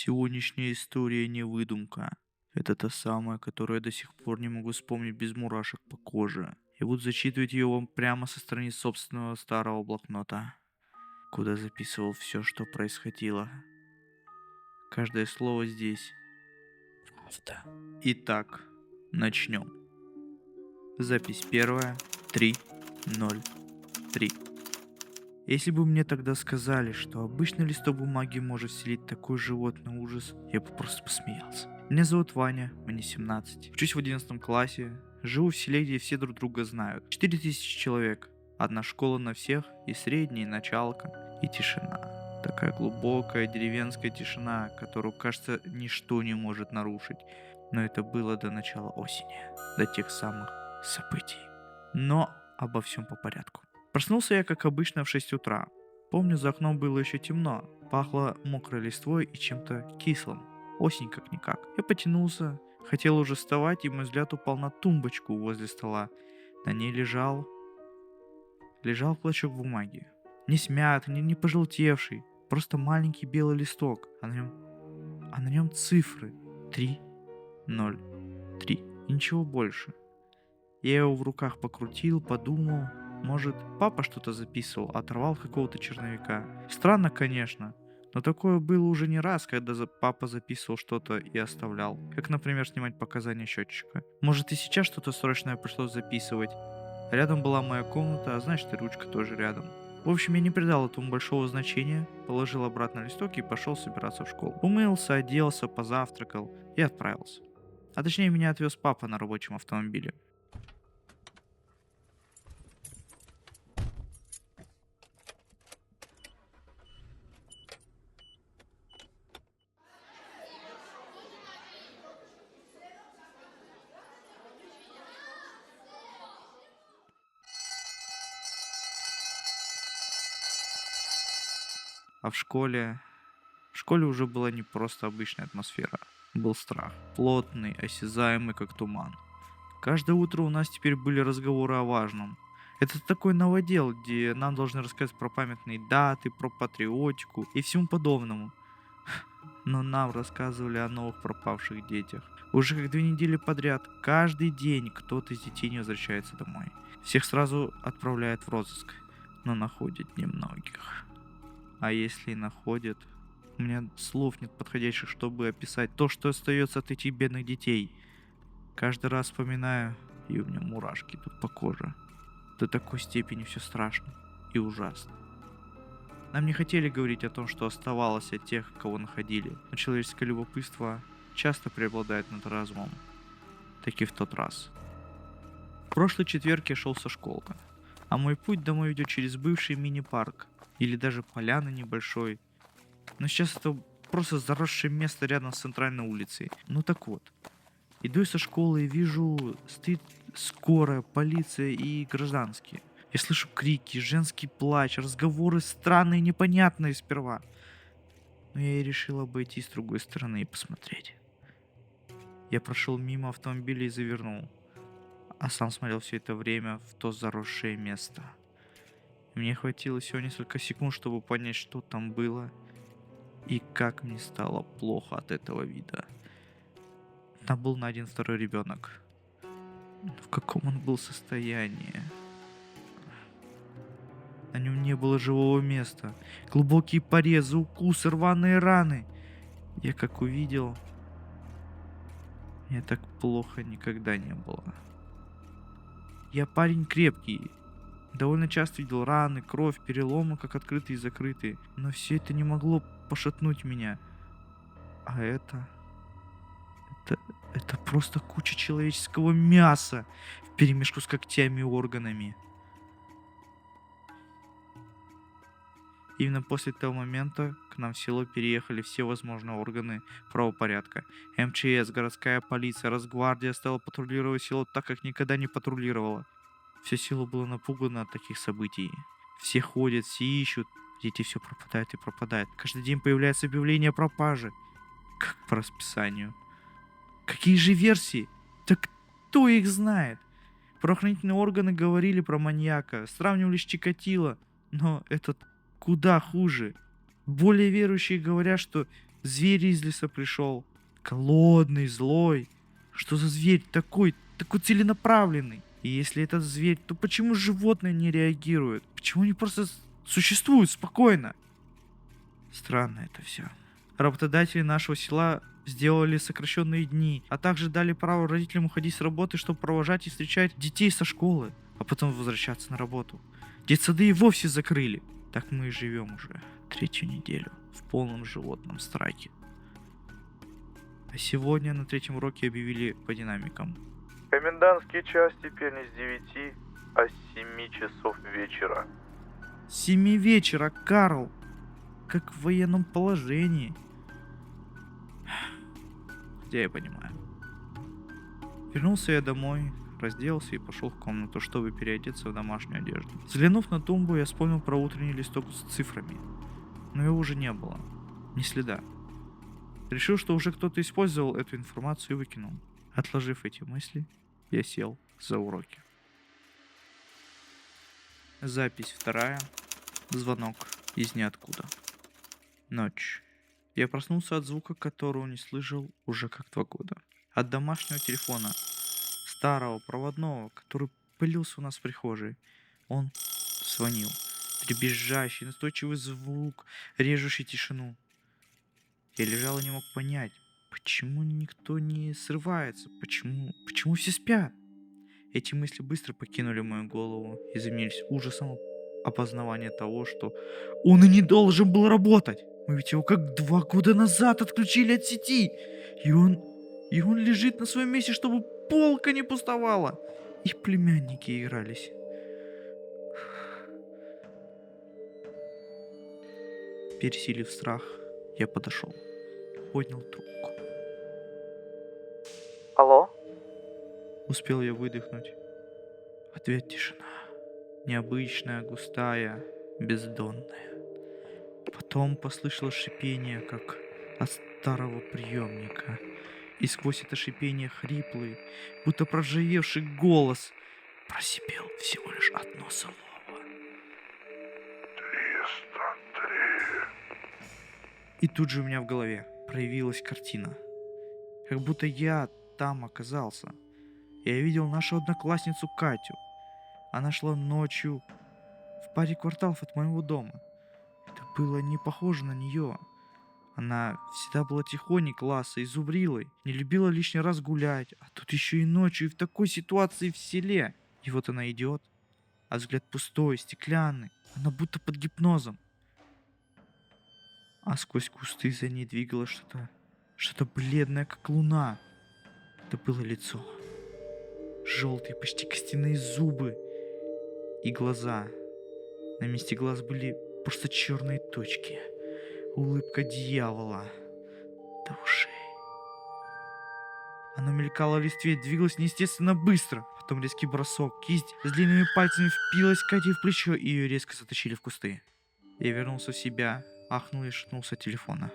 Сегодняшняя история не выдумка. Это та самая, которую я до сих пор не могу вспомнить без мурашек по коже. Я буду зачитывать ее вам прямо со страниц собственного старого блокнота, куда записывал все, что происходило. Каждое слово здесь правда. Итак, начнем. Запись первая, 3:03. Если бы мне тогда сказали, что обычный листок бумаги может вселить такой животный ужас, я бы просто посмеялся. Меня зовут Ваня, мне 17. Учусь в 11 классе, живу в селе, где все друг друга знают. 4000 человек, одна школа на всех, и средняя, и началка, и тишина. Такая глубокая деревенская тишина, которую, кажется, ничто не может нарушить. Но это было до начала осени, до тех самых событий. Но обо всем по порядку. Проснулся я, как обычно, в 6 утра. Помню, за окном было еще темно, пахло мокрой листвой и чем-то кислым. Осень как-никак. Я потянулся, хотел уже вставать, и мой взгляд упал на тумбочку возле стола. На ней лежал клочок бумаги. Не смятый, не пожелтевший, просто маленький белый листок, а на нем цифры 3:03 и ничего больше. Я его в руках покрутил, подумал, может, папа что-то записывал, оторвал какого-то черновика. Странно, конечно, но такое было уже не раз, когда папа записывал что-то и оставлял. Как, например, снимать показания счетчика. Может, и сейчас что-то срочное пришлось записывать. Рядом была моя комната, а значит, и ручка тоже рядом. В общем, я не придал этому большого значения, положил обратно листок и пошел собираться в школу. Умылся, оделся, позавтракал и отправился. А точнее, меня отвез папа на рабочем автомобиле. А в школе уже была не просто обычная атмосфера. Был страх. Плотный, осязаемый, как туман. Каждое утро у нас теперь были разговоры о важном. Это такой новодел, где нам должны рассказать про памятные даты, про патриотику и всему подобному. Но нам рассказывали о новых пропавших детях. Уже как 2 недели подряд, каждый день кто-то из детей не возвращается домой. Всех сразу отправляют в розыск, но находят немногих. А если и находят, у меня слов нет подходящих, чтобы описать то, что остается от этих бедных детей. Каждый раз вспоминаю, и у меня мурашки идут по коже. До такой степени все страшно и ужасно. Нам не хотели говорить о том, что оставалось от тех, кого находили, но человеческое любопытство часто преобладает над разумом. Так и в тот раз. В прошлый четверг я шел со школы, а мой путь домой ведет через бывший мини-парк или даже поляны небольшой. Но сейчас это просто заросшее место рядом с центральной улицей. Ну так вот, иду я со школы и вижу, стоит скорая, полиция и гражданские. Я слышу крики, женский плач, разговоры странные, непонятные сперва. Но я и решил обойти с другой стороны и посмотреть. Я прошел мимо автомобиля и завернул, а сам смотрел все это время в то заросшее место. Мне хватило всего несколько секунд, чтобы понять, что там было, и как мне стало плохо от этого вида. Там был найден второй ребенок. Но в каком он был состоянии? На нем не было живого места. Глубокие порезы, укусы, рваные раны. Я как увидел, мне так плохо никогда не было. Я парень крепкий. Довольно часто видел раны, кровь, переломы, как открытые и закрытые. Но все это не могло пошатнуть меня. А это просто куча человеческого мяса вперемешку с когтями и органами. Именно после того момента к нам в село переехали все возможные органы правопорядка. МЧС, городская полиция, Росгвардия стала патрулировать село так, как никогда не патрулировала. Все село было напугано от таких событий. Все ходят, все ищут. Дети все пропадают и пропадают. Каждый день появляется объявление о пропаже. Как по расписанию. Какие же версии? Так кто их знает? Правоохранительные органы говорили про маньяка, сравнивали с Чикатило, но этот куда хуже. Более верующие говорят, что Зверь из леса пришел. Голодный, злой. Что за зверь такой целенаправленный? И если этот зверь, то почему животные не реагируют? Почему они просто существуют спокойно? Странно это все. Работодатели нашего села сделали сокращенные дни, а также дали право родителям уходить с работы, чтобы провожать и встречать детей со школы, а потом возвращаться на работу. Детсады и вовсе закрыли. Так мы и живем уже третью неделю в полном животном страхе. А сегодня на третьем уроке объявили по динамикам. Комендантский час теперь не с 9, а с 7 часов вечера. 7 вечера, Карл! Как в военном положении. Хотя я понимаю. Вернулся я домой, разделся и пошел в комнату, чтобы переодеться в домашнюю одежду. Взглянув на тумбу, я вспомнил про утренний листок с цифрами. Но его уже не было. Ни следа. Решил, что уже кто-то использовал эту информацию и выкинул. Отложив эти мысли, я сел за уроки. Запись 2. Звонок из ниоткуда. Ночь. Я проснулся от звука, которого не слышал уже как 2 года. От домашнего телефона. Старого, проводного, который пылился у нас в прихожей. Он звонил. Дребезжащий, настойчивый звук, режущий тишину. Я лежал и не мог понять, почему никто не срывается, почему все спят. Эти мысли быстро покинули мою голову и заменились ужасом опознавания того, что он и не должен был работать. Мы ведь его как 2 года назад отключили от сети. И он лежит на своем месте, чтобы полка не пустовала. И племянники игрались. Пересилив страх, я подошел. Поднял трубку. Алло? Успел я выдохнуть. В ответ тишина. Необычная, густая, бездонная. Потом послышалось шипение, как от старого приемника. И сквозь это шипение хриплый, будто проржавевший голос просипел всего лишь одно слово. 303. И тут же у меня в голове проявилась картина. Как будто я там оказался. Я видел нашу одноклассницу Катю. Она шла ночью в паре кварталов от моего дома. Это было не похоже на нее. Она всегда была тихоней класса и зубрилой, не любила лишний раз гулять, а тут еще и ночью, и в такой ситуации в селе. И вот она идет, а взгляд пустой, стеклянный, она будто под гипнозом. А сквозь кусты за ней двигалось что-то бледное, как луна. Это было лицо. Желтые, почти костяные зубы и глаза. На месте глаз были просто черные точки. Улыбка дьявола до ушей. Она мелькала в листве, двигалась неестественно быстро. Потом резкий бросок. Кисть с длинными пальцами впилась Кате в плечо, и ее резко затащили в кусты. Я вернулся в себя, ахнул и шатнулся от телефона.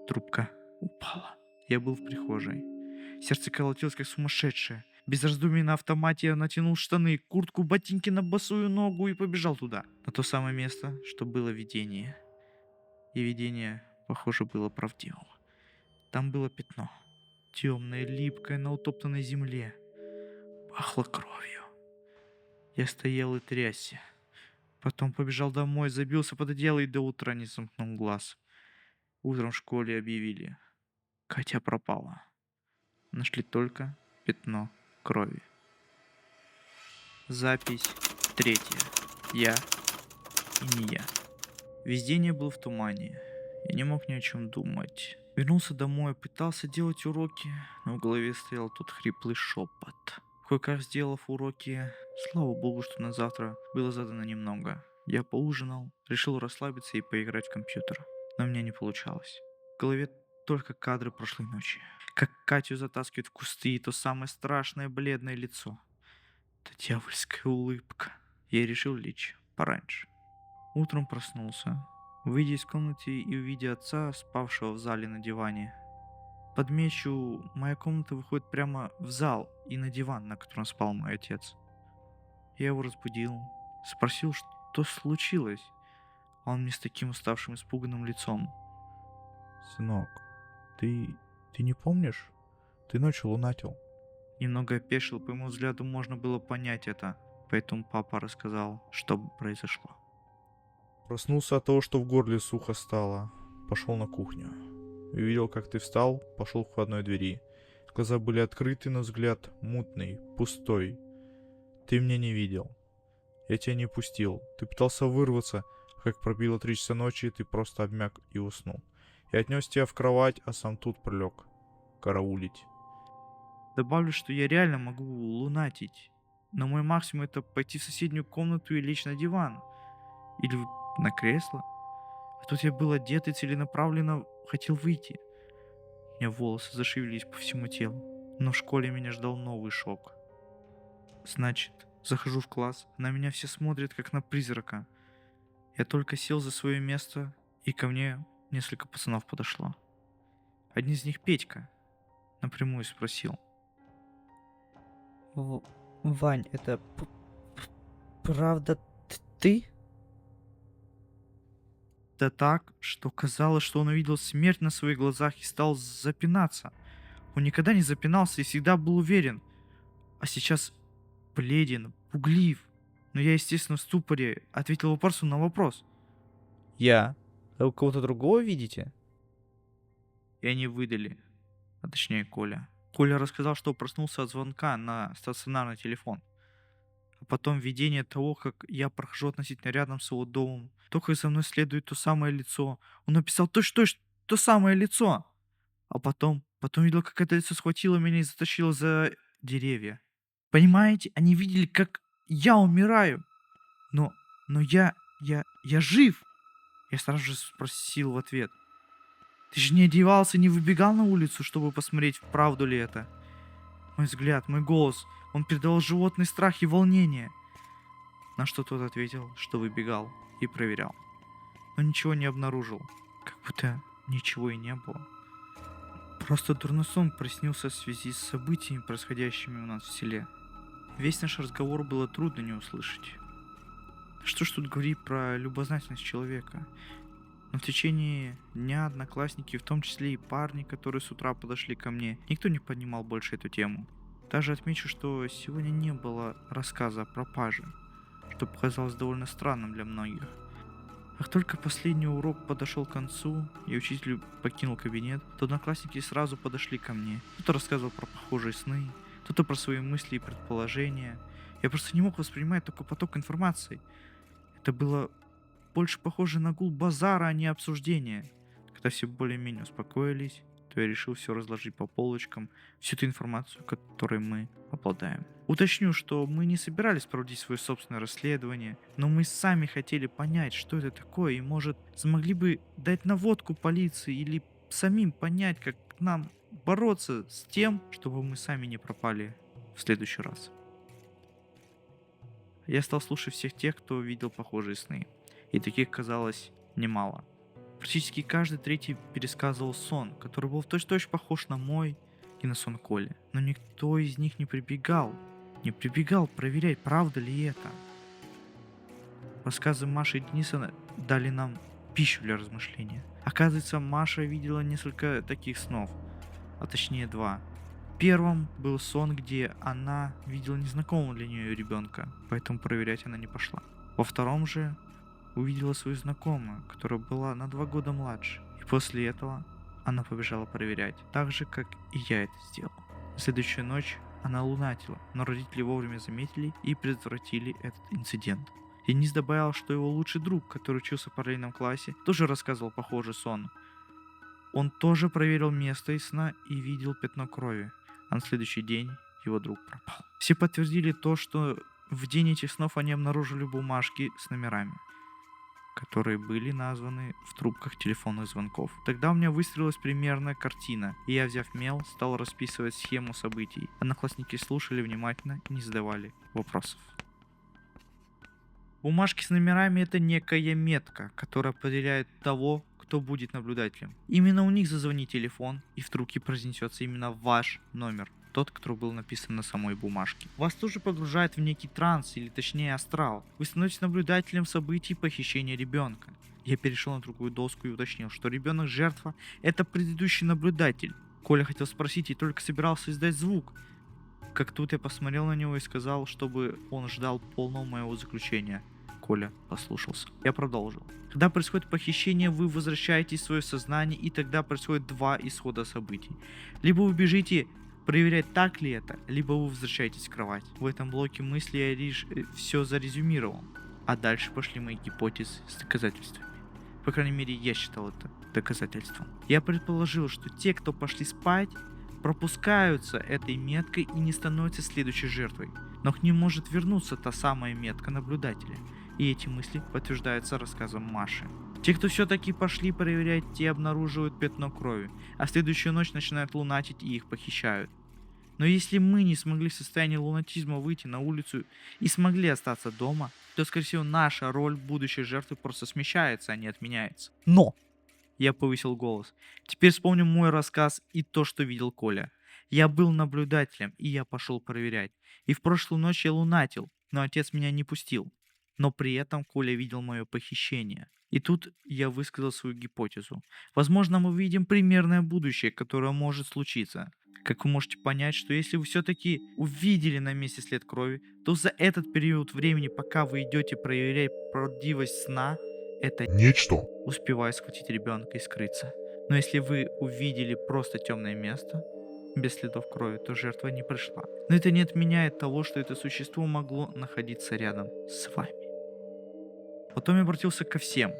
Трубка упала. Я был в прихожей. Сердце колотилось как сумасшедшее. Без раздумий на автомате я натянул штаны, куртку, ботинки на босую ногу и побежал туда. На то самое место, что было видение. И видение, похоже, было правдивым. Там было пятно. Темное, липкое, на утоптанной земле. Пахло кровью. Я стоял и трясся. Потом побежал домой, забился под одеяло и до утра не сомкнул глаз. Утром в школе объявили. Катя пропала. Нашли только пятно крови. Запись 3. Я и не я. Весь день я был в тумане. Я не мог ни о чем думать. Вернулся домой, пытался делать уроки, но в голове стоял тот хриплый шепот. Кое-как сделав уроки, слава богу, что на завтра было задано немного. Я поужинал, решил расслабиться и поиграть в компьютер. Но у меня не получалось. В голове только кадры прошлой ночи. Как Катю затаскивают в кусты, и то самое страшное бледное лицо. Та дьявольская улыбка. Я решил лечь пораньше. Утром проснулся, выйдя из комнаты и увидя отца, спавшего в зале на диване. Подмечу, моя комната выходит прямо в зал и на диван, на котором спал мой отец. Я его разбудил, спросил, что случилось. Он мне с таким уставшим, испуганным лицом. Сынок, ты не помнишь? Ты ночью лунатил. Немного опешил, по моему взгляду можно было понять это. Поэтому папа рассказал, что произошло. Проснулся от того, что в горле сухо стало. Пошел на кухню. Увидел, как ты встал, пошел к входной двери. Глаза были открыты, но взгляд мутный, пустой. Ты меня не видел. Я тебя не пустил. Ты пытался вырваться, а как пробило 3 часа ночи, ты просто обмяк и уснул. Я отнес тебя в кровать, а сам тут пролег. Караулить. Добавлю, что я реально могу лунатить. Но мой максимум это пойти в соседнюю комнату и лечь на диван. Или на кресло. А тут я был одет и целенаправленно хотел выйти. У меня волосы зашевелились по всему телу. Но в школе меня ждал новый шок. Значит, захожу в класс, на меня все смотрят как на призрака. Я только сел за свое место, и ко мне несколько пацанов подошло. Один из них Петька. Напрямую спросил. Вань, это правда ты? Да так, что казалось, что он увидел смерть на своих глазах и стал запинаться. Он никогда не запинался и всегда был уверен. А сейчас бледен, пуглив. Но я, естественно, в ступоре ответил вопросом на вопрос. Я. А вы кого-то другого видите? И они выдали. А точнее Коля. Коля рассказал, что проснулся от звонка на стационарный телефон. А потом видение того, как я прохожу относительно рядом с его домом. То, как за мной следует то самое лицо. Он написал точь-в-точь то самое лицо. А потом видел, как это лицо схватило меня и затащило за деревья. Понимаете, они видели, как я умираю. Но я жив. Я сразу же спросил в ответ. Ты же не одевался, не выбегал на улицу, чтобы посмотреть, правду ли это? Мой взгляд, мой голос, он передавал животный страх и волнение. На что тот ответил, что выбегал и проверял. Но ничего не обнаружил, как будто ничего и не было. Просто дурной сон приснился в связи с событиями, происходящими у нас в селе. Весь наш разговор было трудно не услышать. Что ж тут говорить про любознательность человека? Но в течение дня одноклассники, в том числе и парни, которые с утра подошли ко мне, никто не поднимал больше эту тему. Даже отмечу, что сегодня не было рассказа о пропаже, что показалось довольно странным для многих. Как только последний урок подошел к концу и учитель покинул кабинет, то одноклассники сразу подошли ко мне. Кто-то рассказывал про похожие сны, кто-то про свои мысли и предположения. Я просто не мог воспринимать такой поток информации. Это было больше похоже на гул базара, а не обсуждения. Когда все более-менее успокоились, то я решил все разложить по полочкам, всю ту информацию, которой мы обладаем. Уточню, что мы не собирались проводить свое собственное расследование, но мы сами хотели понять, что это такое, и, может, смогли бы дать наводку полиции или самим понять, как нам бороться с тем, чтобы мы сами не пропали в следующий раз. Я стал слушать всех тех, кто видел похожие сны, и таких казалось немало. Практически каждый третий пересказывал сон, который был в точь-в-точь похож на мой и на сон Коли. Но никто из них не прибегал проверять, правда ли это. Рассказы Маши и Дениса дали нам пищу для размышления. Оказывается, Маша видела несколько таких снов, а точнее 2. В первом был сон, где она видела незнакомого для нее ребенка, поэтому проверять она не пошла. Во втором же увидела свою знакомую, которая была на 2 года младше. И после этого она побежала проверять, так же, как и я это сделал. На следующую ночь она лунатила, но родители вовремя заметили и предотвратили этот инцидент. Денис добавил, что его лучший друг, который учился в параллельном классе, тоже рассказывал похожий сон. Он тоже проверил место из сна и видел пятно крови, а на следующий день его друг пропал. Все подтвердили то, что в день этих снов они обнаружили бумажки с номерами, которые были названы в трубках телефонных звонков. Тогда у меня выстроилась примерная картина, и я, взяв мел, стал расписывать схему событий. Одноклассники слушали внимательно и не задавали вопросов. Бумажки с номерами — это некая метка, которая определяет того, кто будет наблюдателем. Именно у них зазвонит телефон, и в трубке произнесется именно ваш номер, тот, который был написан на самой бумажке. Вас тоже погружает в некий транс, или точнее астрал. Вы становитесь наблюдателем событий похищения ребенка. Я перешел на другую доску и уточнил, что ребенок жертва — это предыдущий наблюдатель. Коля хотел спросить и только собирался издать звук, как тут я посмотрел на него и сказал, чтобы он ждал полного моего заключения. Коля послушался. Я продолжил. Когда происходит похищение, вы возвращаетесь в свое сознание, и тогда происходит два исхода событий. Либо вы бежите проверять, так ли это, либо вы возвращаетесь в кровать. В этом блоке мысли я лишь все зарезюмировал. А дальше пошли мои гипотезы с доказательствами. По крайней мере, я считал это доказательством. Я предположил, что те, кто пошли спать, пропускаются этой меткой и не становятся следующей жертвой. Но к ним может вернуться та самая метка наблюдателя. И эти мысли подтверждаются рассказом Маши. Те, кто все-таки пошли проверять, те обнаруживают пятно крови, а в следующую ночь начинают лунатить и их похищают. Но если мы не смогли в состоянии лунатизма выйти на улицу и смогли остаться дома, то, скорее всего, наша роль будущей жертвы просто смещается, а не отменяется. Но! Я повысил голос. Теперь вспомним мой рассказ и то, что видел Коля. Я был наблюдателем, и я пошел проверять. И в прошлую ночь я лунатил, но отец меня не пустил. Но при этом Коля видел мое похищение. И тут я высказал свою гипотезу. Возможно, мы видим примерное будущее, которое может случиться. Как вы можете понять, что если вы все-таки увидели на месте след крови, то за этот период времени, пока вы идете проверять правдивость сна, это Нечто. успевая схватить ребенка и скрыться. Но если вы увидели просто темное место, без следов крови, то жертва не пришла. Но это не отменяет того, что это существо могло находиться рядом с вами. Потом я обратился ко всем.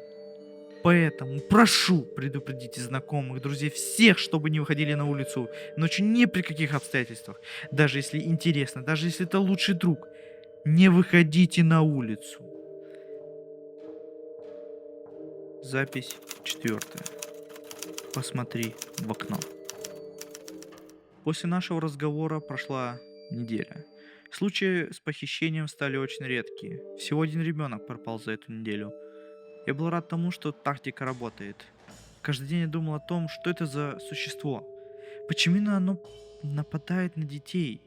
Поэтому прошу, предупредите знакомых, друзей, всех, чтобы не выходили на улицу ночью ни при каких обстоятельствах. Даже если интересно, даже если это лучший друг, не выходите на улицу. Запись 4. Посмотри в окно. После нашего разговора прошла неделя. Случаи с похищением стали очень редкие. Всего один ребенок пропал за эту неделю. Я был рад тому, что тактика работает. Каждый день я думал о том, что это за существо. Почему именно оно нападает на детей?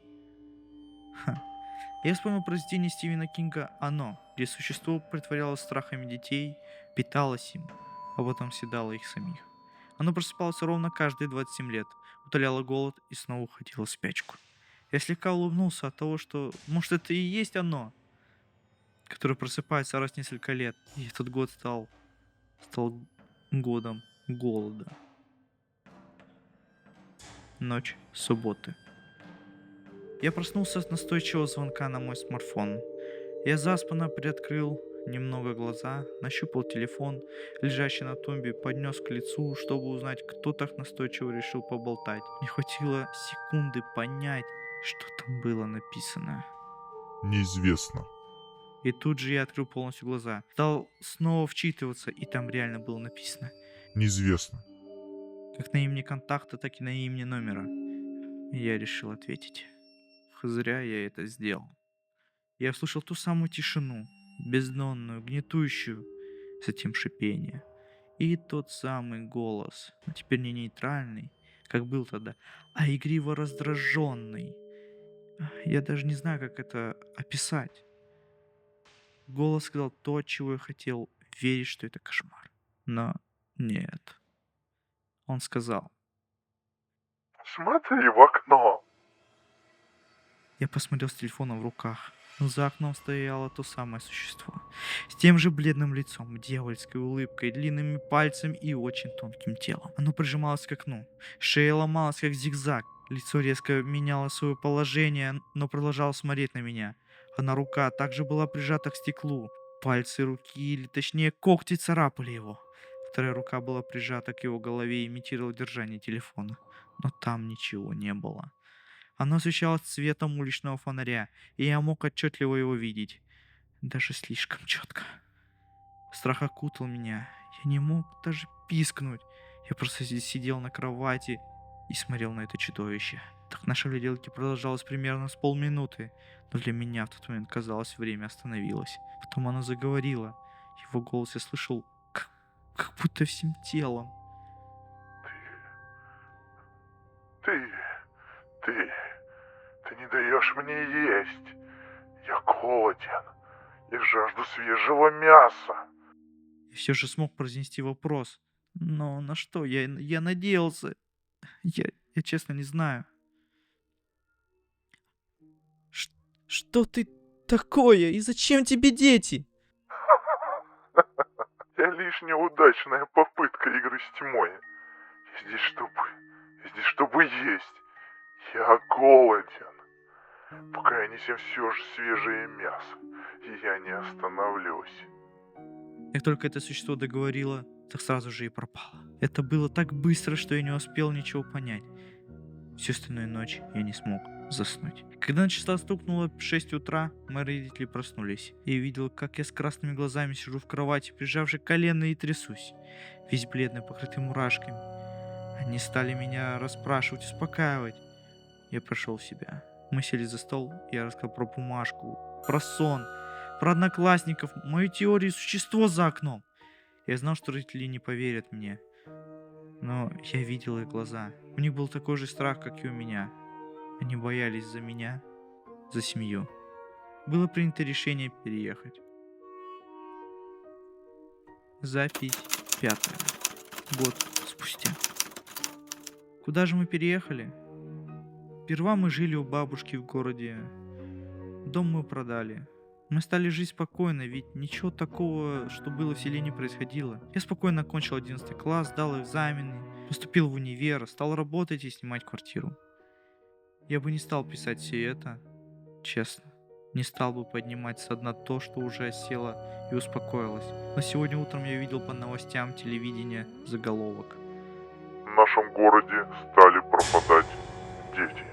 Я вспомнил произведение Стивена Кинга «Оно», где существо притворялось страхами детей, питалось им, а потом съедало их самих. Оно просыпалось ровно каждые 27 лет, утоляло голод и снова уходило в спячку. Я слегка улыбнулся от того, что, может, это и есть оно, которое просыпается раз в несколько лет. И этот год стал годом голода. Ночь субботы. Я проснулся от настойчивого звонка на мой смартфон. Я заспанно приоткрыл немного глаза, нащупал телефон, лежащий на тумбе, поднес к лицу, чтобы узнать, кто так настойчиво решил поболтать. Не хватило секунды понять, что там было написано. Неизвестно. И тут же я открыл полностью глаза. Стал снова вчитываться, и там реально было написано. Неизвестно. Как на имени контакта, так и на имени номера. И я решил ответить. Зря я это сделал. Я услышал ту самую тишину, бездонную, гнетущую, затем шипение. И тот самый голос, но теперь не нейтральный, как был тогда, а игриво раздраженный. Я даже не знаю, как это описать. Голос сказал то, чего я хотел верить, что это кошмар. Но нет. Он сказал. Смотри в окно. Я посмотрел с телефоном в руках. За окном стояло то самое существо. С тем же бледным лицом, дьявольской улыбкой, длинными пальцами и очень тонким телом. Оно прижималось к окну. Шея ломалась, как зигзаг. Лицо резко меняло свое положение, но продолжало смотреть на меня. Одна рука также была прижата к стеклу. Пальцы руки, или точнее когти, царапали его. Вторая рука была прижата к его голове и имитировала держание телефона. Но там ничего не было. Оно освещалось цветом уличного фонаря, и я мог отчетливо его видеть. Даже слишком четко. Страх окутал меня. Я не мог даже пискнуть. Я просто сидел на кровати и смотрел на это чудовище. Так наша гляделки продолжалось примерно с полминуты, но для меня в тот момент казалось, время остановилось. Потом оно заговорило. Его голос я слышал как будто всем телом. Ты не даешь мне есть. Я голоден и жажду свежего мяса. Я все же смог произнести вопрос. Но на что? Я надеялся. Я честно не знаю. Что ты такое? И зачем тебе дети? Я лишь неудачная попытка игры с тьмой. Я здесь чтобы есть. Я голоден. Пока я не съем все же свежее мясо, и я не остановлюсь. Как только это существо договорило, так сразу же и пропало. Это было так быстро, что я не успел ничего понять. Всю остальную ночь я не смог заснуть. Когда на часах стукнуло 6 утра, мои родители проснулись. Я видел, как я с красными глазами сижу в кровати, прижавши колено и трясусь, весь бледный, покрытый мурашками. Они стали меня расспрашивать, успокаивать. Я пришел в себя. Мы сели за стол, я рассказал про бумажку, про сон, про одноклассников, мою теорию существо за окном. Я знал, что родители не поверят мне. Но я видел их глаза. У них был такой же страх, как и у меня. Они боялись за меня, за семью. Было принято решение переехать. Запись 5. Год спустя. Куда же мы переехали? Сперва мы жили у бабушки в городе. Дом мы продали. Мы стали жить спокойно, ведь ничего такого, что было в селе, не происходило. Я спокойно окончил 11 класс, сдал экзамены, поступил в универ, стал работать и снимать квартиру. Я бы не стал писать все это, честно. Не стал бы поднимать со дна то, что уже осело и успокоилось. Но сегодня утром я видел по новостям телевидения заголовок. В нашем городе стали пропадать дети.